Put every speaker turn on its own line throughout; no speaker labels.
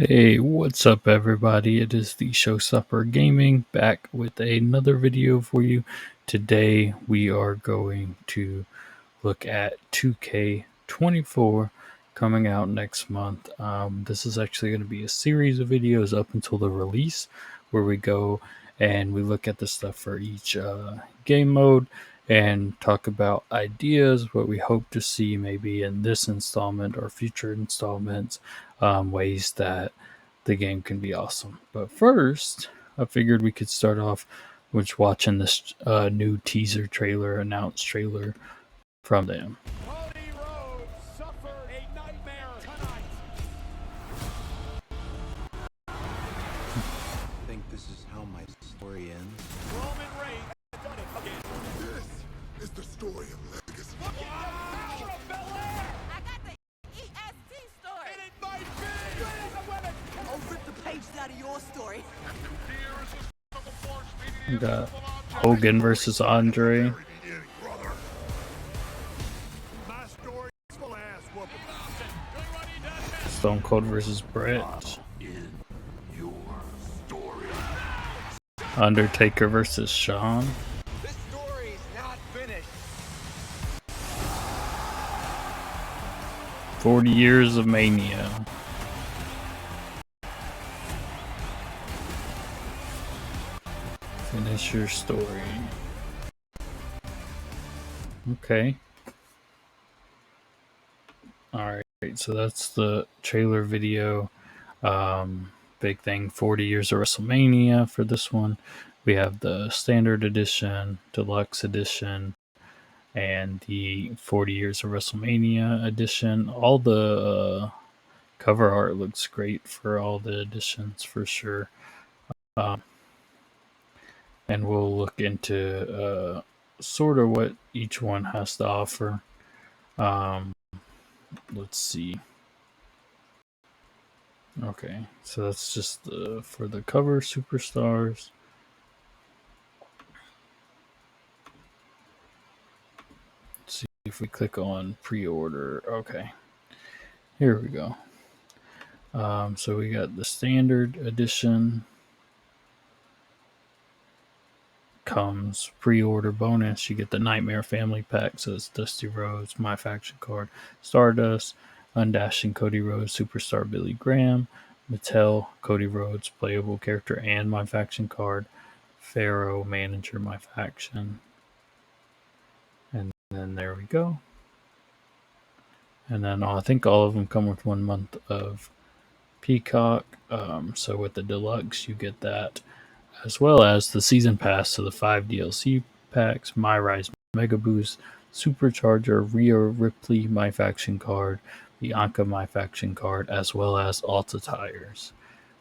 Hey, what's up, everybody? It is the Showstopper Gaming back with another video for you. Today, we are going to look at 2K24 coming out next month. This is actually going to be a series of videos up until the release where we go and we look at the stuff for each game mode and talk about ideas, what we hope to see maybe in this installment or future installments, ways that the game can be awesome. But first, I figured we could start off with watching this new teaser trailer, announced trailer from them.
Cody Rhodes suffered a nightmare tonight.
I think this is how my story ends.
Roman Reigns has done it again.
This is the story of legacy.
Look at the power of Belair.
I got the EST story.
And it might be. Good as a women.
I'll rip the pages out of your story.
We got Hogan versus Andre.
My story is full of ass whooping.
Stone Cold versus Brett. Undertaker versus Shawn.
This story's not finished.
40 years of Mania. Finish your story. Okay. Alright, so that's the trailer video. Big thing, 40 years of WrestleMania for this one. We have the standard edition, deluxe edition, and the 40 years of WrestleMania edition. All the cover art looks great for all the editions for sure. And we'll look into sort of what each one has to offer. Let's see. Okay, so that's just for the cover superstars. Let's see if we click on pre-order. Okay, here we go. So we got the standard edition. Comes pre-order bonus. You get the Nightmare Family Pack, so it's Dusty Rhodes, My Faction card, Stardust, Undashing Cody Rhodes, Superstar Billy Graham, Mattel, Cody Rhodes, playable character and My Faction card, Pharaoh, manager, My Faction, and then there we go. And then I think all of them come with 1 month of Peacock. So with the deluxe, you get that, as well as the season pass to the 5 DLC packs, My Rise Mega Boost, Supercharger, Rhea Ripley My Faction card, Bianca My Faction card, as well as Alta Tires,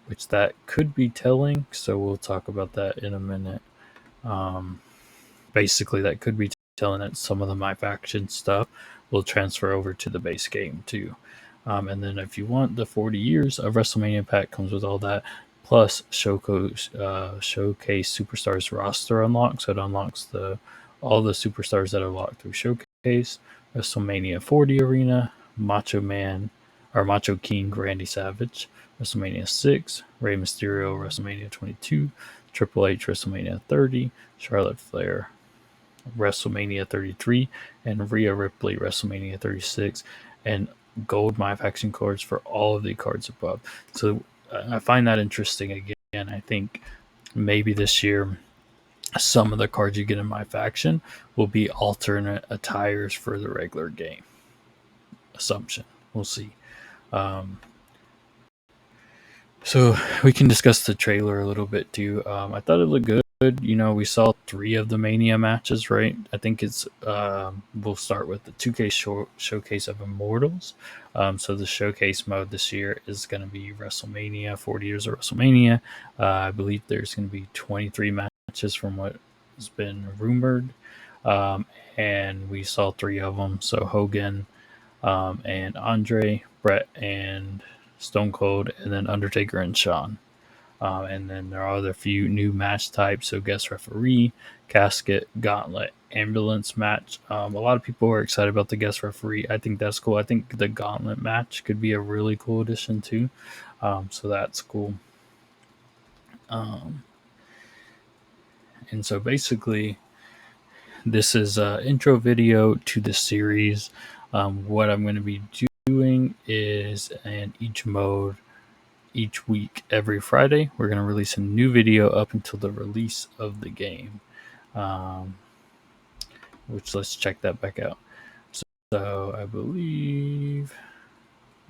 which that could be telling, so we'll talk about that in a minute. Basically, that could be telling that some of the My Faction stuff will transfer over to the base game too. And then if you want the 40 years of WrestleMania pack, comes with all that, plus Showcase Superstars roster unlock. So it unlocks all the superstars that are locked through Showcase, WrestleMania 40 Arena, Macho King Randy Savage, WrestleMania 6, Rey Mysterio WrestleMania 22, Triple H WrestleMania 30, Charlotte Flair WrestleMania 33, and Rhea Ripley WrestleMania 36, and gold My Faction cards for all of the cards above. So I find that interesting. Again, I think maybe this year some of the cards you get in My Faction will be alternate attires for the regular game. Assumption. We'll see. So we can discuss the trailer a little bit too. I thought it looked good. You know, we saw 3 of the Mania matches, right? I think it's we'll start with the 2K Showcase of Immortals. So the showcase mode this year is going to be WrestleMania, 40 years of WrestleMania. I believe there's going to be 23 matches from what has been rumored. And we saw 3 of them. So Hogan and Andre, Brett and Stone Cold, and then Undertaker and Shawn. And then there are other few new match types, so guest referee, casket, gauntlet, ambulance match. A lot of people are excited about the guest referee. I think that's cool. I think the gauntlet match could be a really cool addition too. So that's cool. Um, and so basically, this is an intro video to the series. What I'm going to be doing is in each mode, each week, every Friday, we're going to release a new video up until the release of the game. Which let's check that back out. So I believe,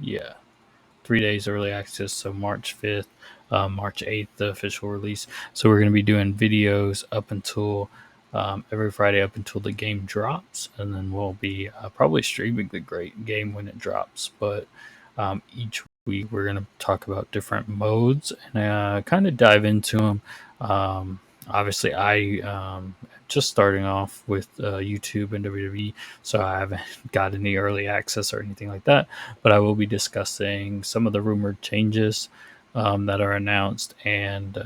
yeah, 3 days early access. So March 5th, March 8th, the official release. So we're going to be doing videos up until every Friday up until the game drops. And then we'll be probably streaming the great game when it drops. But each week we're going to talk about different modes and kind of dive into them. Obviously, I just starting off with YouTube and WWE, so I haven't got any early access or anything like that. But I will be discussing some of the rumored changes that are announced and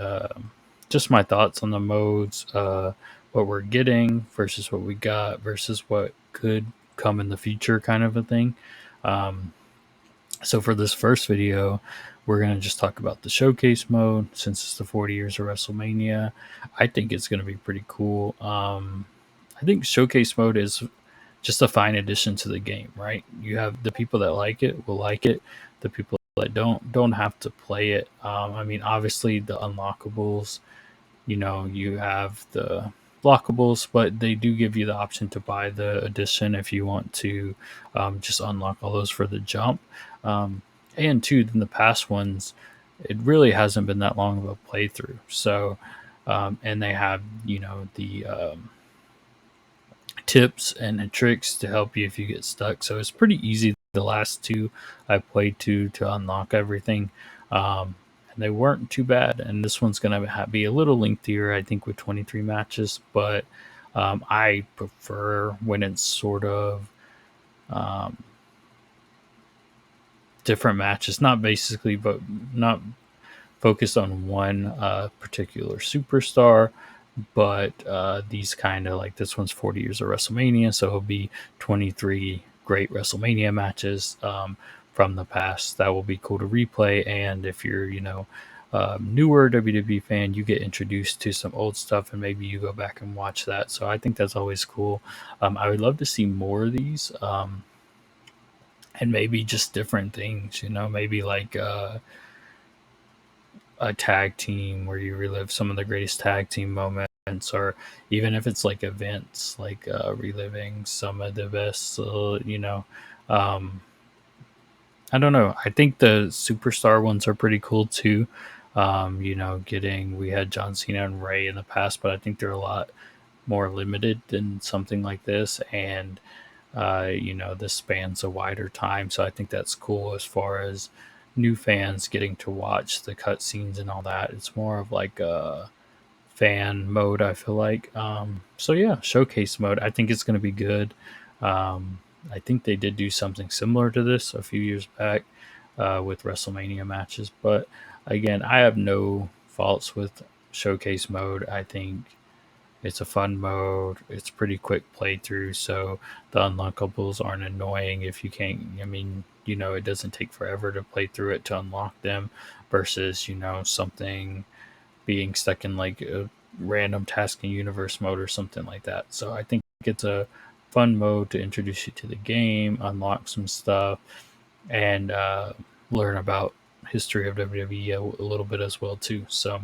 just my thoughts on the modes, what we're getting versus what we got versus what could come in the future, kind of a thing. Um, so for this first video, we're going to just talk about the showcase mode since it's the 40 years of WrestleMania. I think it's going to be pretty cool. I think showcase mode is just a fine addition to the game, right? You have the people that like it will like it. The people that don't have to play it. I mean, obviously the unlockables, you have the blockables, but they do give you the option to buy the edition if you want to just unlock all those for the jump. And two, in the past ones, it really hasn't been that long of a playthrough. So, and they have, the tips and tricks to help you if you get stuck. So it's pretty easy. The last two I played to unlock everything. And they weren't too bad. And this one's going to be a little lengthier, I think, with 23 matches. But I prefer when it's sort of um, different matches, not basically, but not focused on one particular superstar. But these kind of like this one's 40 years of WrestleMania, so it'll be 23 great WrestleMania matches from the past. That will be cool to replay. And if you're, newer WWE fan, you get introduced to some old stuff and maybe you go back and watch that. So I think that's always cool. I would love to see more of these and maybe just different things, maybe like a tag team where you relive some of the greatest tag team moments, or even if it's like events, like reliving some of the best, um, I don't know. I think the superstar ones are pretty cool too. We had John Cena and Ray in the past, but I think they're a lot more limited than something like this. And, this spans a wider time. So I think that's cool as far as new fans getting to watch the cutscenes and all that. It's more of like a fan mode, I feel like. So yeah, showcase mode. I think it's going to be good. I think they did do something similar to this a few years back with WrestleMania matches. But again, I have no faults with showcase mode. I think it's a fun mode. It's pretty quick playthrough, so the unlockables aren't annoying if you can't. I mean, it doesn't take forever to play through it to unlock them versus, something being stuck in like a random tasking universe mode or something like that. So I think it's a fun mode to introduce you to the game, unlock some stuff, and learn about history of WWE a little bit as well too. So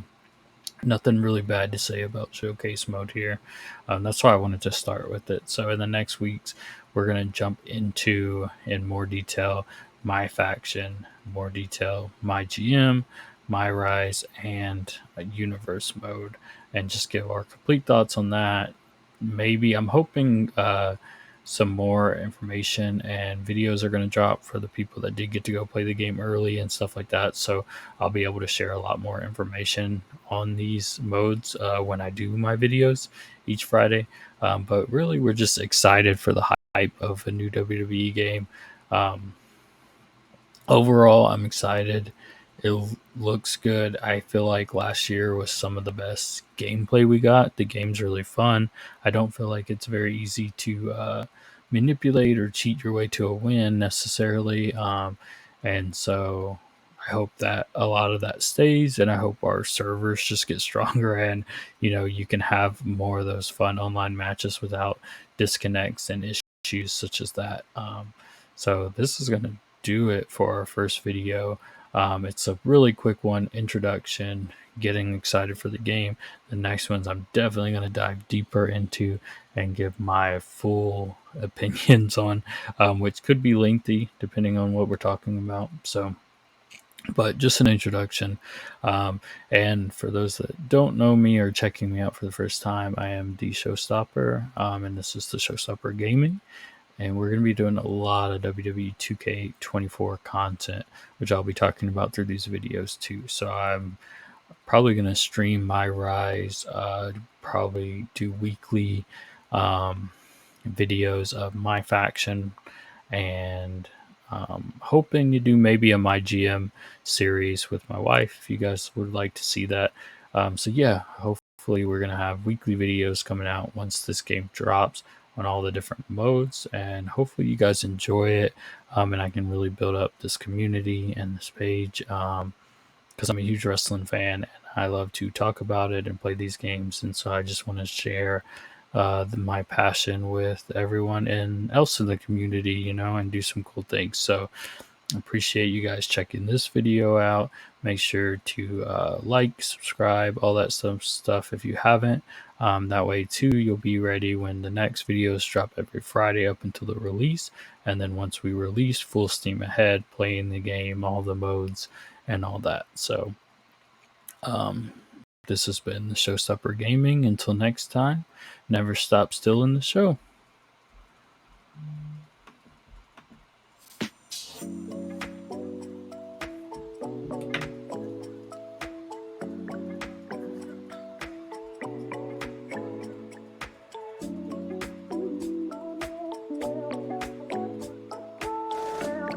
nothing really bad to say about showcase mode here. That's why I wanted to start with it. So in the next weeks, we're going to jump into in more detail my faction, more detail my GM, my rise, and a universe mode, and just give our complete thoughts on that. Maybe I'm hoping some more information and videos are going to drop for the people that did get to go play the game early and stuff like that. So I'll be able to share a lot more information on these modes when I do my videos each Friday. But really, we're just excited for the hype of a new WWE game. Overall, I'm excited It looks good. I feel like last year was some of the best gameplay we got. The game's really fun. I don't feel like it's very easy to manipulate or cheat your way to a win necessarily. And so I hope that a lot of that stays, and I hope our servers just get stronger, and you can have more of those fun online matches without disconnects and issues such as that. So this is going to do it for our first video. It's a really quick one, introduction, getting excited for the game. The next ones I'm definitely going to dive deeper into and give my full opinions on, which could be lengthy depending on what we're talking about. So, but just an introduction. And for those that don't know me or checking me out for the first time, I am the Showstopper, and this is the Showstopper Gaming, and we're going to be doing a lot of WWE 2K24 content, which I'll be talking about through these videos too. So I'm probably going to stream my rise, probably do weekly videos of my faction, and hoping to do maybe a My GM series with my wife if you guys would like to see that. So yeah, hopefully we're going to have weekly videos coming out once this game drops on all the different modes, and hopefully you guys enjoy it, and I can really build up this community and this page, because I'm a huge wrestling fan and I love to talk about it and play these games, and so I just want to share my passion with everyone and else in the community, and do some cool things. So appreciate you guys checking this video out. Make sure to like, subscribe, all that stuff if you haven't. That way too, you'll be ready when the next videos drop every Friday up until the release. And then once we release, full steam ahead, playing the game, all the modes and all that. So this has been the Showstopper Gaming. Until next time, never stop still in the show.